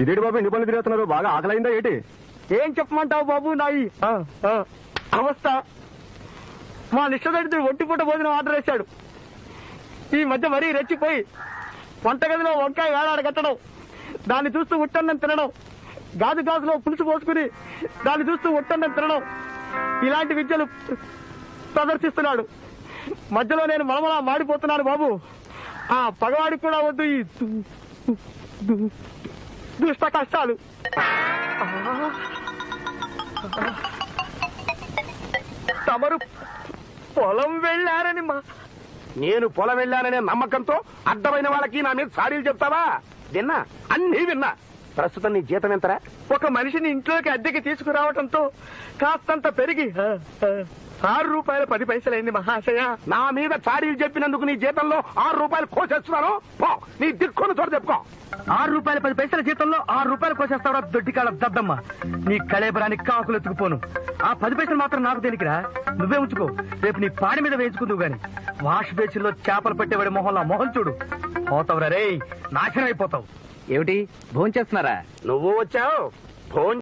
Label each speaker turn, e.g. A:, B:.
A: ఇదేంటి బాబు ఇన్ని పనులు తిరుగుతున్నారు? బాగా ఆకలైందా ఏంటి?
B: ఏం చెప్పమంటావు బాబు నాయి అవస్థ. మా నిష్టదడితుడు ఒంటిపూట భోజనం ఆర్డర్ వేశాడు. ఈ మధ్య మరీ రెచ్చిపోయి వంటగదిలో వంకాయ వేలాడ కట్టడం, దాన్ని చూస్తూ ఉట్టన్నం తినడం, గాజులో పులుసు పోసుకుని దాన్ని చూస్తూ ఉట్టన్నం తినడం, ఇలాంటి విద్యలు ప్రదర్శిస్తున్నాడు. మధ్యలో నేను మలమలా మాడిపోతున్నాను బాబు. ఆ పగవాడికి కూడా వద్దు ఈ దుష్ట కష్టాలు. తమరు పొలం వెళ్ళారని
C: నేను పొలం వెళ్ళాననే నమ్మకంతో అడ్డమైన వాళ్ళకి నా మీద సాడీలు చెప్తావా? విన్నా, అన్నీ విన్నా. ప్రస్తుతం నీ జీతం ఎంతరా?
B: ఒక మనిషిని ఇంట్లోకి అద్దెకి తీసుకురావడంతో కాస్తంత పెరిగి 6 రూపాయల 10 పైసలైంది మహాశయ.
C: నా మీద చాడీలు చెప్పినందుకు నీ జీతంలో 6 రూపాయలు కోసేస్తున్నాను. పో, నీ దిక్కును చోటు చెప్పుకో.
B: 6 రూపాయల 10 పైసల జీతంలో 6 రూపాయలు కోసేస్తావరా దొడ్డికాల దద్దమ్మ. నీ కళేబరానికి కాకులు ఎత్తుకుపోను. ఆ 10 పైసలు మాత్రం నాకు దేనికిరా? నువ్వే ఉంచుకో, రేపు నీ పాడి మీద వేయించుకుందువు గాని. వాష్ బేసిన్ లో చేపలు పెట్టేవాడి మొహంలో మొహం చూడు. పోతావురా రే, నాశనం అయిపోతావు.
A: ఏమిటి భోంచేస్తున్నారా?
C: నువ్వు వచ్చావు. ఫోన్